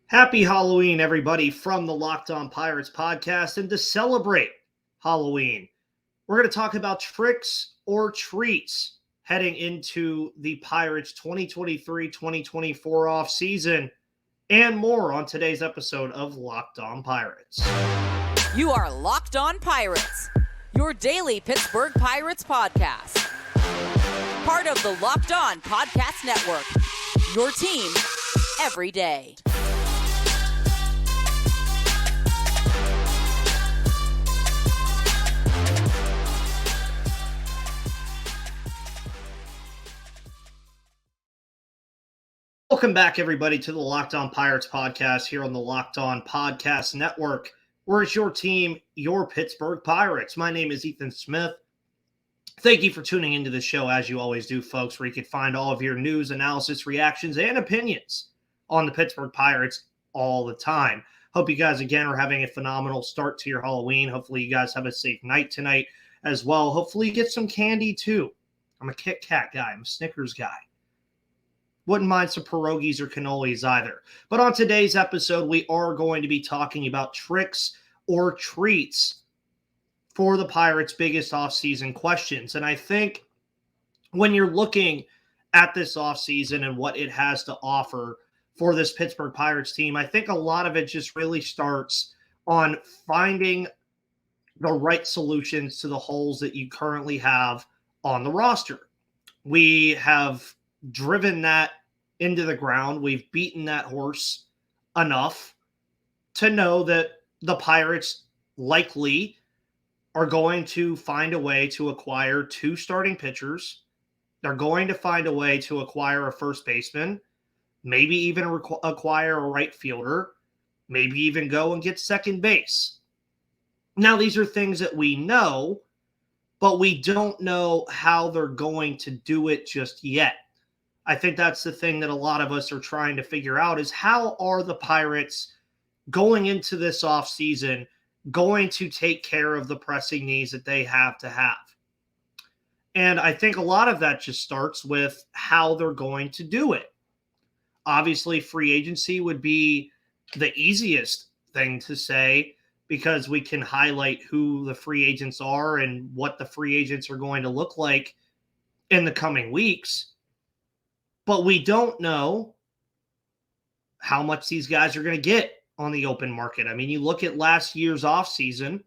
Happy Halloween, everybody, from the Locked On Pirates podcast. And to celebrate Halloween, we're going to talk about tricks or treats heading into the Pirates 2023-2024 offseason and more on today's episode of Locked On Pirates. You are Locked On Pirates, your daily Pittsburgh Pirates podcast. Part of the Locked On Podcast Network, your team every day. Welcome back, everybody, to the Locked On Pirates podcast here on the Locked On Podcast Network, where it's your team, your Pittsburgh Pirates. My name is Ethan Smith. Thank you for tuning into the show, as you always do, folks, where you can find all of your news, analysis, reactions, and opinions on the Pittsburgh Pirates all the time. Hope you guys, again, are having a phenomenal start to your Halloween. Hopefully you guys have a safe night tonight as well. Hopefully you get some candy, too. I'm a Kit Kat guy. I'm a Snickers guy. Wouldn't mind some pierogies or cannolis either. But on today's episode, we are going to be talking about tricks or treats for the Pirates' biggest offseason questions. And I think when you're looking at this offseason and what it has to offer for this Pittsburgh Pirates team, I think a lot of it just really starts on finding the right solutions to the holes that you currently have on the roster. We have driven that into the ground. We've beaten that horse enough to know that the Pirates likely are going to find a way to acquire two starting pitchers. They're going to find a way to acquire a first baseman, maybe even acquire a right fielder, maybe even go and get second base. Now, these are things that we know, but we don't know how they're going to do it just yet. I think that's the thing that a lot of us are trying to figure out is how are the Pirates going into this offseason going to take care of the pressing needs that they have to have? And I think a lot of that just starts with how they're going to do it. Obviously, free agency would be the easiest thing to say because we can highlight who the free agents are and what the free agents are going to look like in the coming weeks. But we don't know how much these guys are going to get on the open market. I mean, you look at last year's offseason,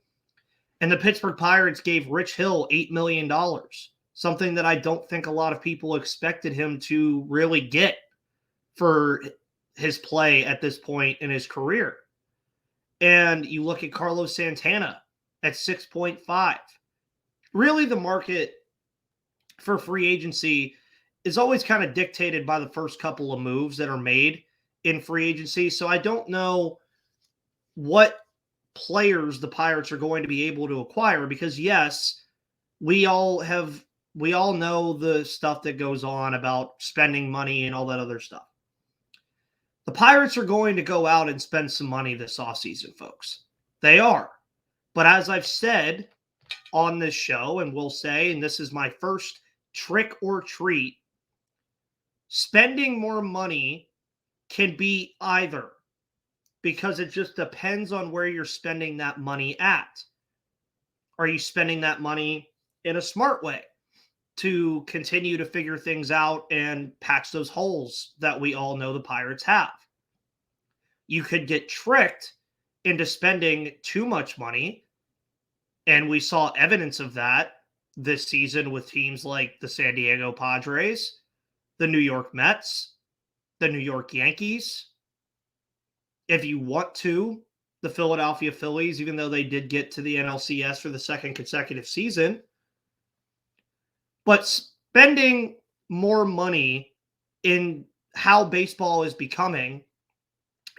and the Pittsburgh Pirates gave Rich Hill $8 million, something that I don't think a lot of people expected him to really get for his play at this point in his career. And you look at Carlos Santana at 6.5. Really, the market for free agency is always kind of dictated by the first couple of moves that are made in free agency. So I don't know what players the Pirates are going to be able to acquire because, yes, we all know the stuff that goes on about spending money and all that other stuff. The Pirates are going to go out and spend some money this offseason, folks. They are. But as I've said on this show, and will say, and this is my first trick or treat, spending more money can be either because it just depends on where you're spending that money at. Are you spending that money in a smart way to continue to figure things out and patch those holes that we all know the Pirates have? You could get tricked into spending too much money, and we saw evidence of that this season with teams like the San Diego Padres, the New York Mets, the New York Yankees. If you want to, the Philadelphia Phillies, even though they did get to the NLCS for the second consecutive season. But spending more money in how baseball is becoming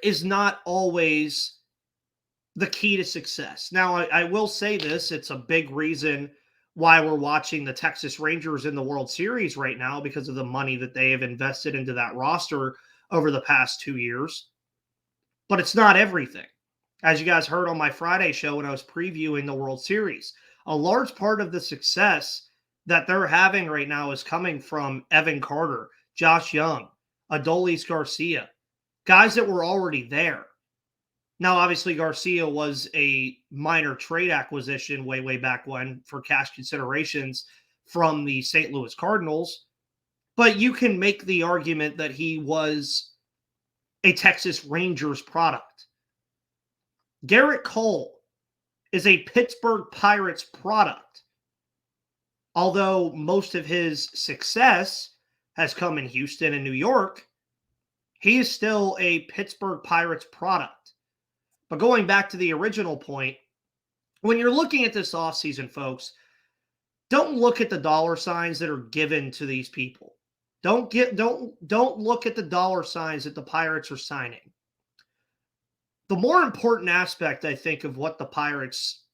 is not always the key to success. Now, I will say this, it's a big reason why we're watching the Texas Rangers in the World Series right now because of the money that they have invested into that roster over the past 2 years. But it's not everything. As you guys heard on my Friday show when I was previewing the World Series, a large part of the success that they're having right now is coming from Evan Carter, Josh Young, Adolis Garcia, guys that were already there. Now, obviously, Garcia was a minor trade acquisition way back when for cash considerations from the St. Louis Cardinals. But you can make the argument that he was a Texas Rangers product. Garrett Cole is a Pittsburgh Pirates product. Although most of his success has come in Houston and New York, he is still a Pittsburgh Pirates product. But going back to the original point, when you're looking at this offseason, folks, don't look at the dollar signs that are given to these people. Don't look at the dollar signs that the Pirates are signing. The more important aspect, I think, of what the Pirates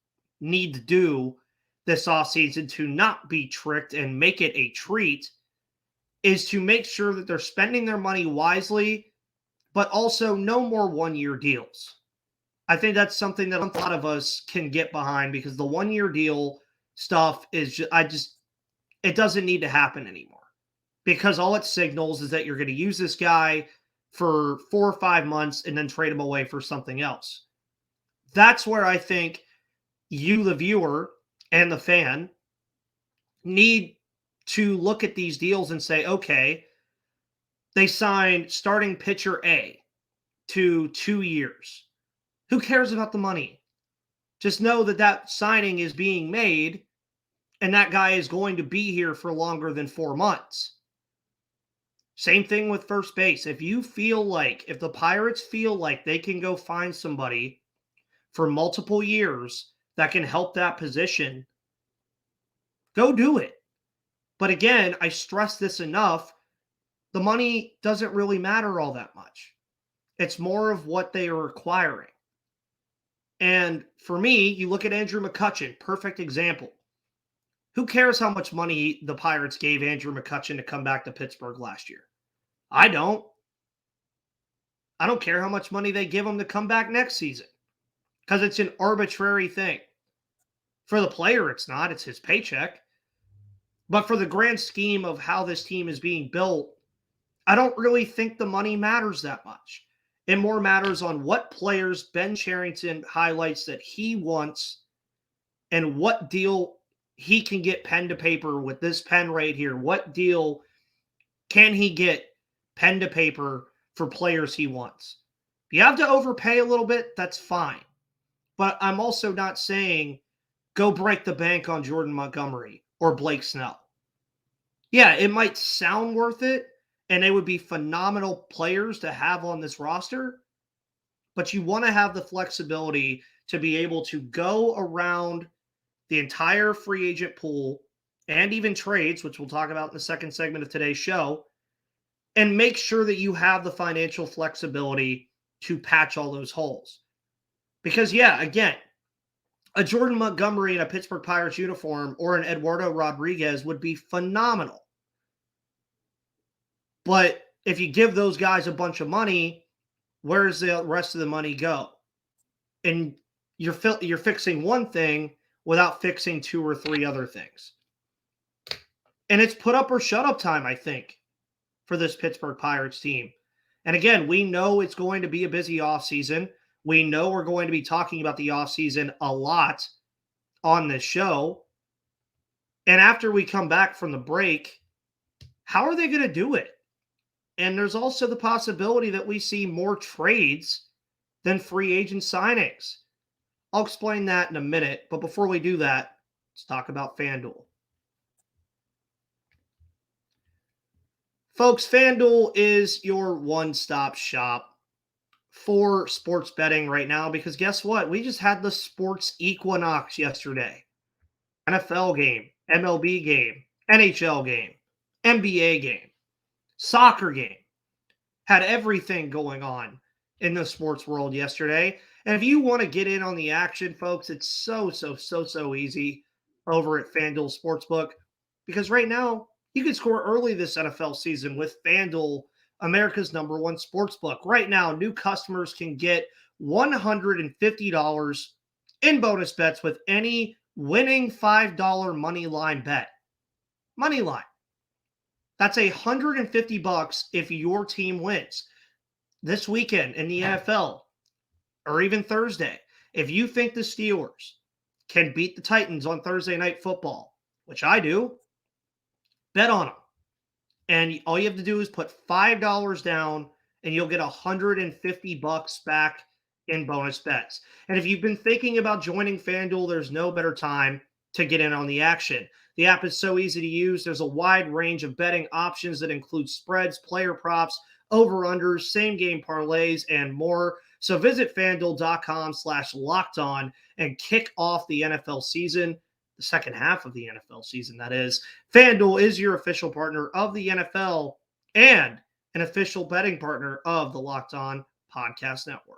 need to do this offseason to not be tricked and make it a treat is to make sure that they're spending their money wisely, but also no more one-year deals. I think that's something that a lot of us can get behind because the one-year deal stuff is it doesn't need to happen anymore. Because all it signals is that you're going to use this guy for 4 or 5 months and then trade him away for something else. That's where I think you, the viewer, and the fan need to look at these deals and say, okay, they signed starting pitcher A to 2 years. Who cares about the money? Just know that that signing is being made and that guy is going to be here for longer than 4 months. Same thing with first base. If the Pirates feel like they can go find somebody for multiple years that can help that position, go do it. But again, I stress this enough, the money doesn't really matter all that much. It's more of what they are acquiring. And for me, you look at Andrew McCutchen, perfect example. Who cares how much money the Pirates gave Andrew McCutchen to come back to Pittsburgh last year? I don't. I don't care how much money they give him to come back next season because it's an arbitrary thing. For the player, it's not. It's his paycheck. But for the grand scheme of how this team is being built, I don't really think the money matters that much. It more matters on what players Ben Cherington highlights that he wants and what deal he can get pen to paper with this pen right here. What deal can he get pen to paper for players he wants? If you have to overpay a little bit, that's fine. But I'm also not saying go break the bank on Jordan Montgomery or Blake Snell. Yeah, it might sound worth it, and they would be phenomenal players to have on this roster, but you want to have the flexibility to be able to go around the entire free agent pool and even trades, which we'll talk about in the second segment of today's show, and make sure that you have the financial flexibility to patch all those holes. Because, yeah, again, a Jordan Montgomery in a Pittsburgh Pirates uniform or an Eduardo Rodriguez would be phenomenal. But if you give those guys a bunch of money, where does the rest of the money go? And you're fixing one thing without fixing 2 or 3 other things. And it's put up or shut up time, I think, for this Pittsburgh Pirates team. And again, we know it's going to be a busy offseason. We know we're going to be talking about the offseason a lot on this show. And after we come back from the break, how are they going to do it? And there's also the possibility that we see more trades than free agent signings. I'll explain that in a minute. But before we do that, let's talk about FanDuel. Folks, FanDuel is your one-stop shop for sports betting right now because guess what? We just had the sports equinox yesterday. NFL game, MLB game, NHL game, NBA game, soccer game. Had everything going on in the sports world yesterday. And if you want to get in on the action, folks, it's so easy over at FanDuel Sportsbook because right now you can score early this NFL season with FanDuel, America's #1 sportsbook. Right now, new customers can get $150 in bonus bets with any winning $5 money line bet. Money line. That's $150 if your team wins. this weekend in the NFL, or even Thursday, if you think the Steelers can beat the Titans on Thursday Night Football, which I do, bet on them. And all you have to do is put $5 down and you'll get $150 back in bonus bets. And if you've been thinking about joining FanDuel, there's no better time to get in on the action. The app is so easy to use. There's a wide range of betting options that include spreads, player props, over-unders, same-game parlays, and more. So visit FanDuel.com/lockedon and kick off the NFL season, the second half of the NFL season, that is. FanDuel is your official partner of the NFL and an official betting partner of the Locked On Podcast Network.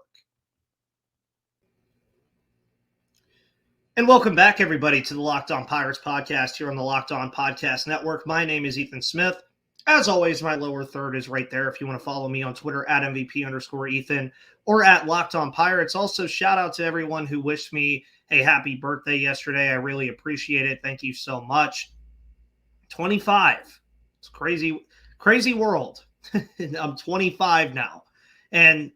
And welcome back, everybody, to the Locked On Pirates podcast here on the Locked On Podcast Network. My name is Ethan Smith. As always, my lower third is right there if you want to follow me on Twitter at MVP_Ethan or at Locked On Pirates. Also, shout out to everyone who wished me a happy birthday yesterday. I really appreciate it. Thank you so much. 25. It's crazy, crazy world. I'm 25 now. And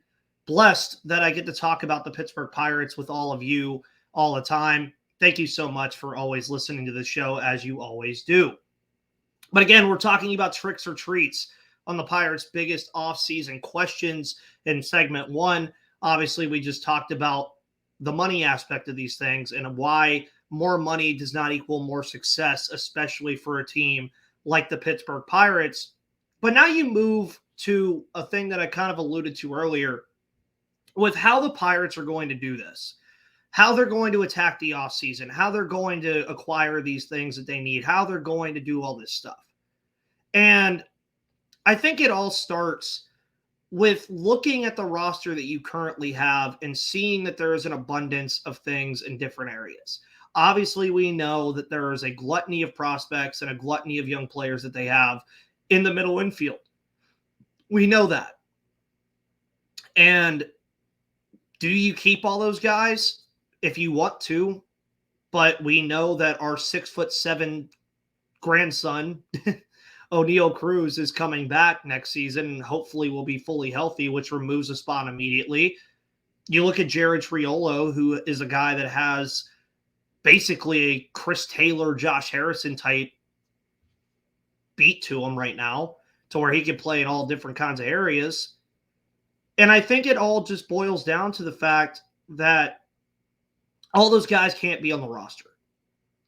blessed that I get to talk about the Pittsburgh Pirates with all of you all the time. Thank you so much for always listening to the show, as you always do. But again, we're talking about tricks or treats on the Pirates' biggest offseason questions in segment one. Obviously, we just talked about the money aspect of these things and why more money does not equal more success, especially for a team like the Pittsburgh Pirates. But now you move to a thing that I kind of alluded to earlier with how the Pirates are going to do this, how they're going to attack the offseason, how they're going to acquire these things that they need, how they're going to do all this stuff. And I think it all starts with looking at the roster that you currently have and seeing that there is an abundance of things in different areas. Obviously, we know that there is a gluttony of prospects and a gluttony of young players that they have in the middle infield. We know that. And do you keep all those guys? If you want to, but we know that our 6'7" grandson, O'Neal Cruz, is coming back next season and hopefully will be fully healthy, which removes a spot immediately. You look at Jared Triolo, who is a guy that has basically a Chris Taylor, Josh Harrison type beat to him right now, to where he can play in all different kinds of areas. And I think it all just boils down to the fact that all those guys can't be on the roster.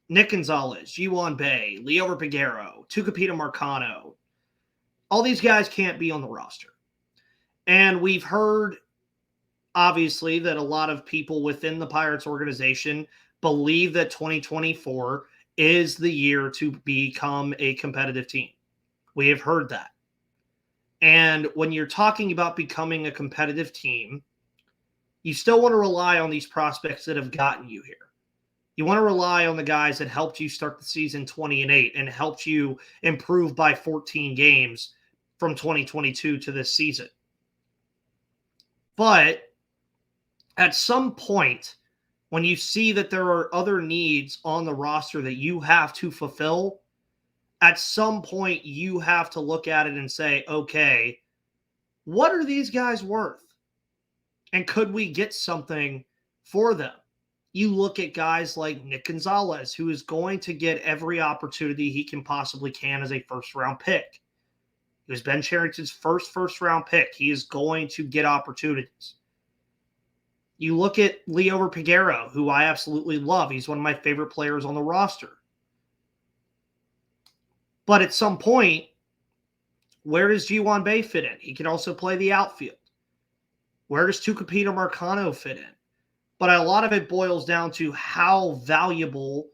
Nick Gonzalez, Ji-Hwan Bae, Liover Peguero, Tucupita Marcano. All these guys can't be on the roster. And we've heard, obviously, that a lot of people within the Pirates organization believe that 2024 is the year to become a competitive team. We have heard that. And when you're talking about becoming a competitive team, you still want to rely on these prospects that have gotten you here. You want to rely on the guys that helped you start the season 20-8 and helped you improve by 14 games from 2022 to this season. But at some point, when you see that there are other needs on the roster that you have to fulfill, at some point you have to look at it and say, okay, what are these guys worth? And could we get something for them? You look at guys like Nick Gonzalez, who is going to get every opportunity he can possibly can as a first-round pick. He was Ben Cherington's first-round pick. He is going to get opportunities. You look at Liover Peguero, who I absolutely love. He's one of my favorite players on the roster. But at some point, where does Ji-Hwan Bae fit in? He can also play the outfield. Where does Tucupita Marcano fit in? But a lot of it boils down to how valuable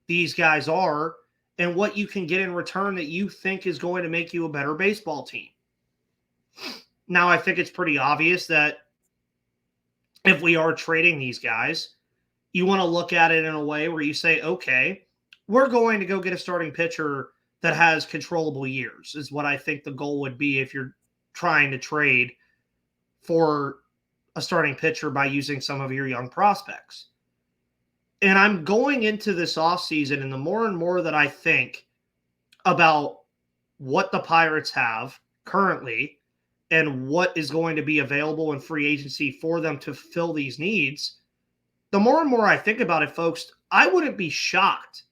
these guys are and what you can get in return that you think is going to make you a better baseball team. Now, I think it's pretty obvious that if we are trading these guys, you want to look at it in a way where you say, okay, we're going to go get a starting pitcher that has controllable years, is what I think the goal would be if you're trying to trade for a starting pitcher by using some of your young prospects. And I'm going into this offseason, and the more and more that I think about what the Pirates have currently and what is going to be available in free agency for them to fill these needs, the more and more I think about it, folks, I wouldn't be shocked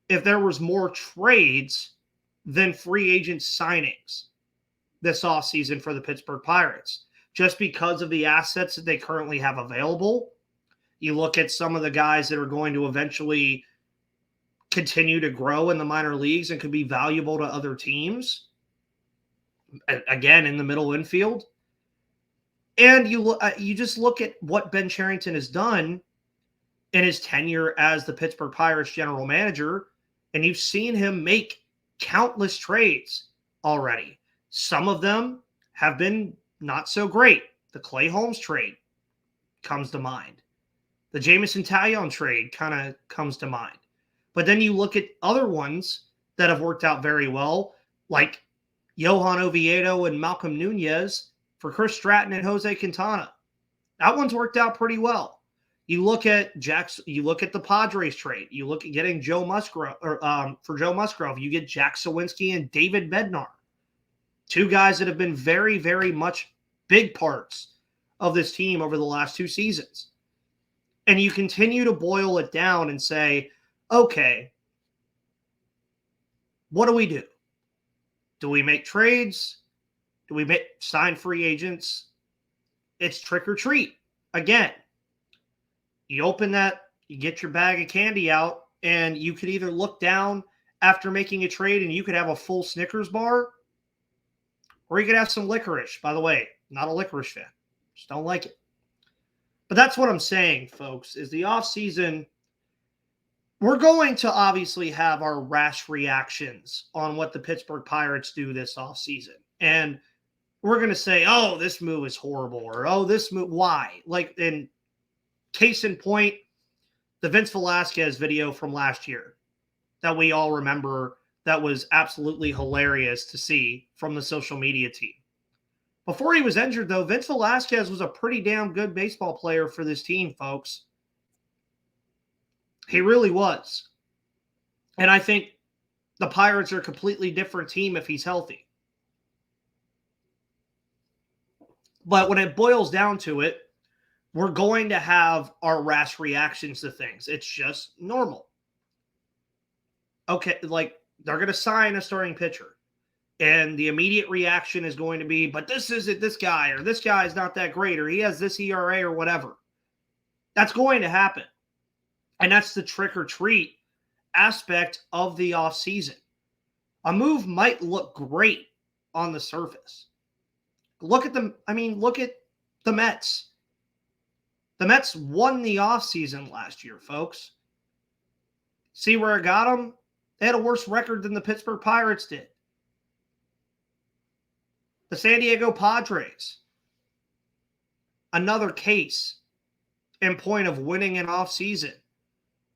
if there was more trades than free agent signings this offseason for the Pittsburgh Pirates, just because of the assets that they currently have available. You look at some of the guys that are going to eventually continue to grow in the minor leagues and could be valuable to other teams, again, in the middle infield. And you just look at what Ben Cherington has done in his tenure as the Pittsburgh Pirates general manager, and you've seen him make countless trades already. Some of them have been not so great. The Clay Holmes trade comes to mind. The Jameson Taillon trade kind of comes to mind. But then you look at other ones that have worked out very well, like Johan Oviedo and Malcolm Nunez for Chris Stratton and Jose Quintana. That one's worked out pretty well. You look at the Padres trade. You look at getting Joe Musgrove, for Joe Musgrove. You get Jack Sawinski and David Bednar, two guys that have been very, very much big parts of this team over the last two seasons. And you continue to boil it down and say, okay, what do we do? Do we make trades? Do we sign free agents? It's trick or treat. Again, you open that, you get your bag of candy out, and you could either look down after making a trade and you could have a full Snickers bar, or you could have some licorice. By the way, not a licorice fan. Just don't like it. But that's what I'm saying, folks, is the offseason, we're going to obviously have our rash reactions on what the Pittsburgh Pirates do this offseason. And we're going to say, oh, this move is horrible, or oh, this move, why? Like, in case in point, the Vince Velasquez video from last year that we all remember, that was absolutely hilarious to see from the social media team. Before he was injured, though, Vince Velasquez was a pretty damn good baseball player for this team, folks. He really was. And I think the Pirates are a completely different team if he's healthy. But when it boils down to it, we're going to have our rash reactions to things. It's just normal. Okay, like, they're going to sign a starting pitcher. And the immediate reaction is going to be, but this isn't this guy, or this guy is not that great, or he has this ERA or whatever. That's going to happen. And that's the trick or treat aspect of the offseason. A move might look great on the surface. Look at the Mets. The Mets won the offseason last year, folks. See where it got them? They had a worse record than the Pittsburgh Pirates did. The San Diego Padres, another case in point of winning an offseason.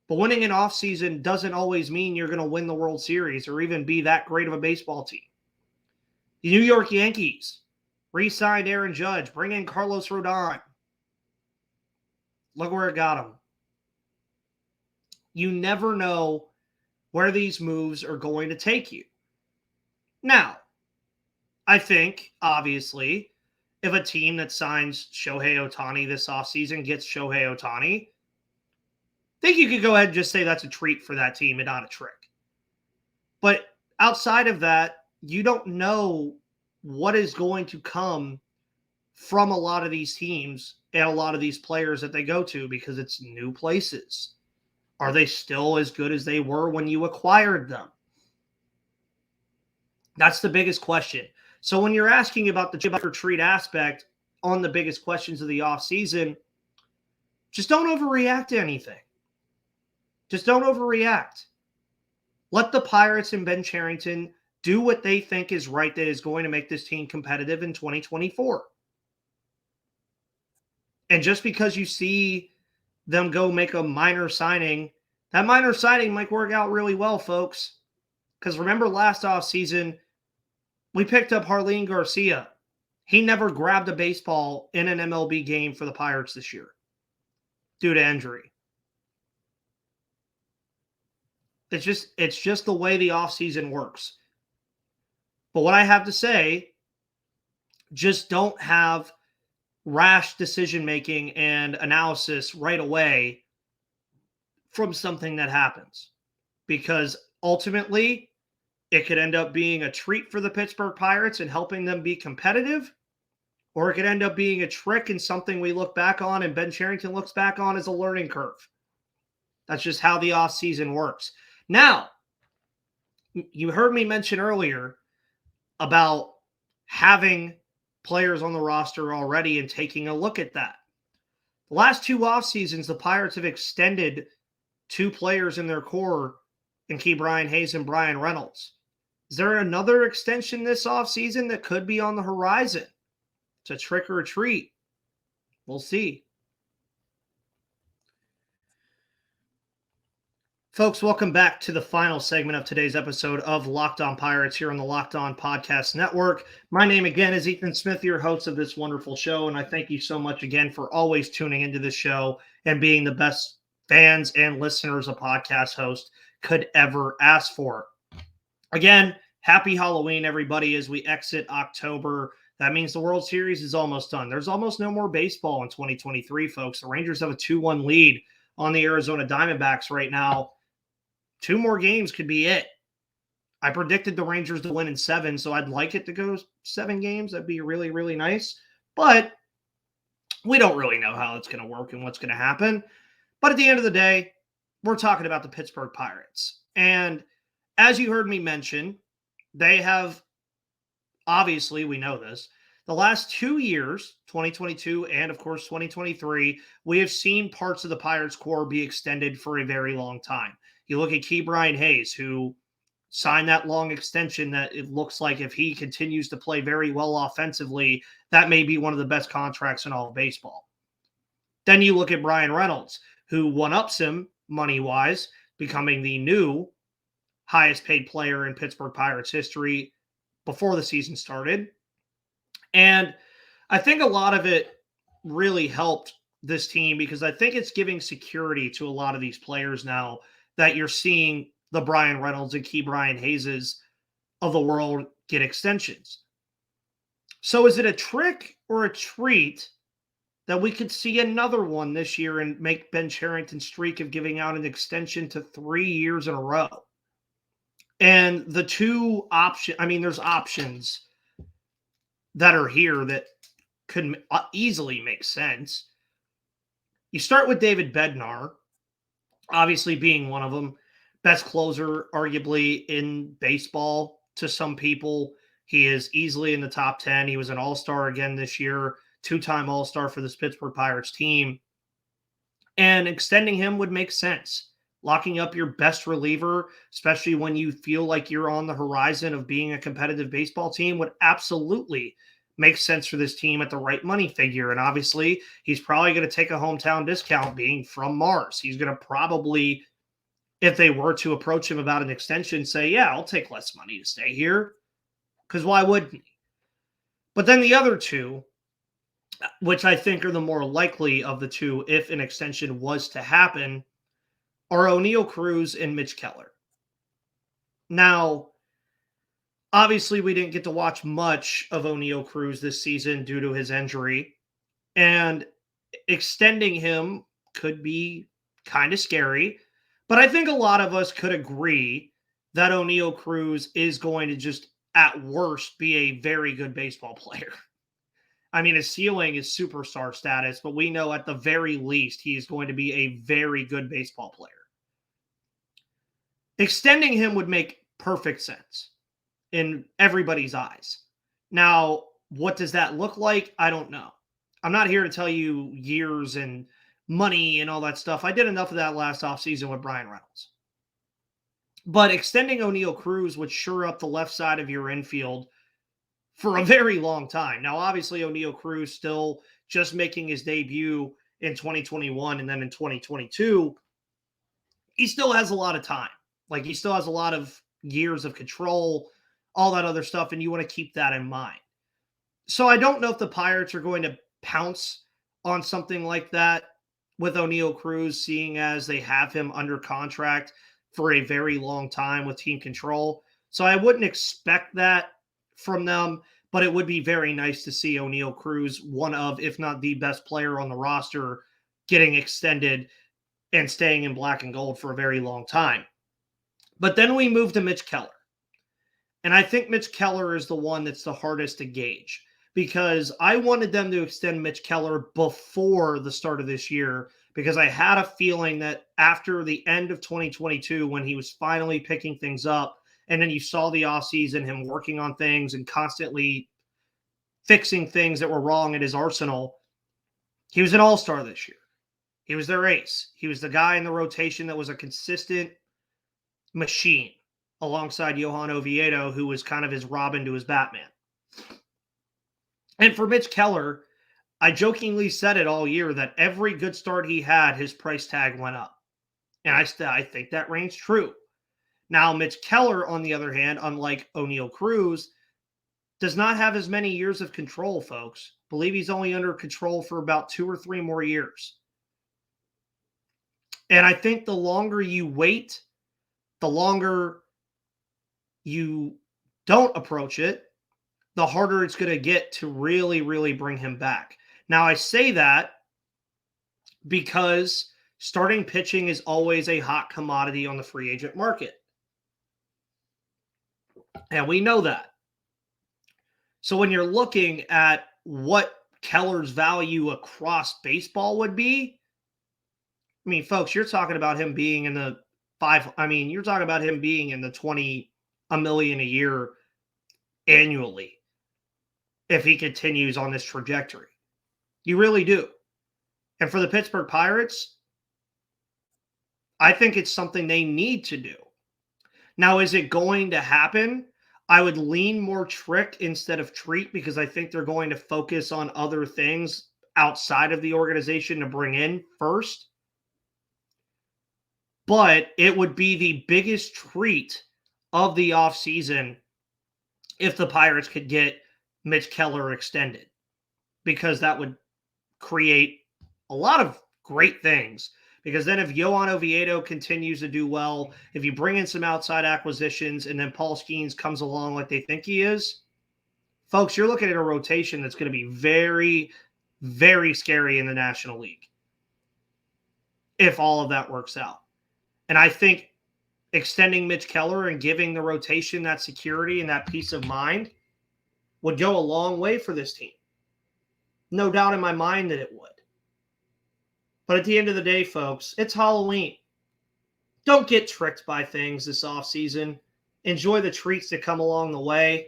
But winning an offseason doesn't always mean you're going to win the World Series or even be that great of a baseball team. The New York Yankees re-signed Aaron Judge, bring in Carlos Rodon. Look where it got him. You never know where these moves are going to take you. Now, I think, obviously, if a team that signs Shohei Ohtani this offseason gets Shohei Ohtani, I think you could go ahead and just say that's a treat for that team and not a trick. But outside of that, you don't know what is going to come from a lot of these teams and a lot of these players that they go to, because it's new places. Are they still as good as they were when you acquired them? That's the biggest question. So when you're asking about the trick or treat aspect on the biggest questions of the offseason, just don't overreact to anything. Just don't overreact. Let the Pirates and Ben Cherington do what they think is right, that is going to make this team competitive in 2024. And just because you see them go make a minor signing, that minor signing might work out really well, folks. Because remember last offseason, we picked up Harleen Garcia. He never grabbed a baseball in an MLB game for the Pirates this year due to injury. It's just the way the offseason works. But what I have to say, just don't have rash decision-making and analysis right away from something that happens. Because ultimately, it could end up being a treat for the Pittsburgh Pirates and helping them be competitive, or it could end up being a trick and something we look back on and Ben Cherington looks back on as a learning curve. That's just how the offseason works. Now, you heard me mention earlier about having players on the roster already and taking a look at that. The last two off seasons, the Pirates have extended two players in their core in Ke'Bryan Hayes and Bryan Reynolds. Is there another extension this offseason that could be on the horizon? It's a trick or a treat. We'll see. Folks, welcome back to the final segment of today's episode of Locked On Pirates here on the Locked On Podcast Network. My name again is Ethan Smith, your host of this wonderful show, and I thank you so much again for always tuning into this show and being the best fans and listeners a podcast host could ever ask for. Again, happy Halloween, everybody, as we exit October. That means the World Series is almost done. There's almost no more baseball in 2023, folks. The Rangers have a 2-1 lead on the Arizona Diamondbacks right now. 2 more games could be it. I predicted the Rangers to win in 7, so I'd like it to go 7 games. That'd be really, really nice. But we don't really know how it's going to work and what's going to happen. But at the end of the day, we're talking about the Pittsburgh Pirates. And as you heard me mention, they have, obviously, we know this, the last 2 years, 2022 and, of course, 2023, we have seen parts of the Pirates core be extended for a very long time. You look at Ke'Bryan Hayes, who signed that long extension that it looks like if he continues to play very well offensively, that may be one of the best contracts in all of baseball. Then you look at Bryan Reynolds, who one-ups him money-wise, becoming the new highest-paid player in Pittsburgh Pirates history before the season started. And I think a lot of it really helped this team because I think it's giving security to a lot of these players now that you're seeing the Bryan Reynolds and Ke'Bryan Hayeses of the world get extensions. So is it a trick or a treat that we could see another one this year and make Ben Cherington's streak of giving out an extension to 3 years in a row? And the two options, I mean, there's options that are here that could easily make sense. You start with David Bednar, obviously being one of them. Best closer, arguably, in baseball to some people. He is easily in the top 10. He was an all-star again this year, 2-time all-star for this Pittsburgh Pirates team. And extending him would make sense. Locking up your best reliever, especially when you feel like you're on the horizon of being a competitive baseball team, would absolutely make sense for this team at the right money figure. And obviously, he's probably going to take a hometown discount being from Mars. He's going to probably, if they were to approach him about an extension, say, yeah, I'll take less money to stay here. Because why wouldn't he? But then the other two, which I think are the more likely of the two if an extension was to happen, are O'Neal Cruz and Mitch Keller. Now, obviously, we didn't get to watch much of O'Neal Cruz this season due to his injury, and extending him could be kind of scary, but I think a lot of us could agree that O'Neal Cruz is going to just, at worst, be a very good baseball player. I mean, his ceiling is superstar status, but we know at the very least he is going to be a very good baseball player. Extending him would make perfect sense in everybody's eyes. Now, what does that look like? I don't know. I'm not here to tell you years and money and all that stuff. I did enough of that last offseason with Bryan Reynolds. But extending O'Neal Cruz would shore up the left side of your infield for a very long time. Now, obviously, O'Neal Cruz still just making his debut in 2021 and then in 2022, he still has a lot of time. Like, he still has a lot of years of control, all that other stuff, and you want to keep that in mind. So I don't know if the Pirates are going to pounce on something like that with O'Neal Cruz, seeing as they have him under contract for a very long time with team control. So I wouldn't expect that from them, but it would be very nice to see O'Neal Cruz, one of, if not the best player on the roster, getting extended and staying in black and gold for a very long time. But then we move to Mitch Keller. And I think Mitch Keller is the one that's the hardest to gauge, because I wanted them to extend Mitch Keller before the start of this year, because I had a feeling that after the end of 2022, when he was finally picking things up, and then you saw the offseason, him working on things and constantly fixing things that were wrong at his arsenal, he was an all-star this year. He was their ace. He was the guy in the rotation that was a consistent machine alongside Johan Oviedo, who was kind of his Robin to his Batman. And for Mitch Keller, I jokingly said it all year that every good start he had, his price tag went up. And I think that reigns true. Now, Mitch Keller, on the other hand, unlike O'Neal Cruz, does not have as many years of control, folks. I believe he's only under control for about 2 or 3 more years. And I think the longer you wait, the longer you don't approach it, the harder it's going to get to really, really bring him back. Now, I say that because starting pitching is always a hot commodity on the free agent market. And we know that. So when you're looking at what Keller's value across baseball would be, I mean, folks, you're talking about him being in the you're talking about him being in the $20 million a year annually if he continues on this trajectory. You really do. And for the Pittsburgh Pirates, I think it's something they need to do. Now, is it going to happen? I would lean more trick instead of treat, because I think they're going to focus on other things outside of the organization to bring in first. But it would be the biggest treat of the offseason if the Pirates could get Mitch Keller extended, because that would create a lot of great things. Because then if Johan Oviedo continues to do well, if you bring in some outside acquisitions, and then Paul Skeens comes along like they think he is, folks, you're looking at a rotation that's going to be very, very scary in the National League if all of that works out. And I think extending Mitch Keller and giving the rotation that security and that peace of mind would go a long way for this team. No doubt in my mind that it would. But at the end of the day, folks, it's Halloween. Don't get tricked by things this offseason. Enjoy the treats that come along the way.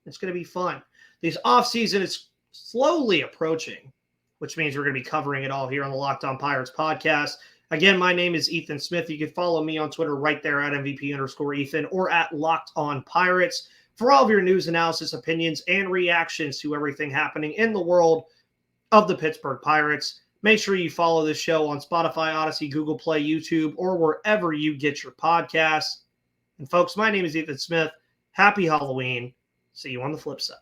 It's going to be fun. This offseason is slowly approaching, which means we're going to be covering it all here on the Locked On Pirates podcast. Again, my name is Ethan Smith. You can follow me on Twitter right there at MVP_Ethan or at Locked On Pirates for all of your news, analysis, opinions, and reactions to everything happening in the world of the Pittsburgh Pirates. Make sure you follow this show on Spotify, Odyssey, Google Play, YouTube, or wherever you get your podcasts. And folks, my name is Ethan Smith. Happy Halloween. See you on the flip side.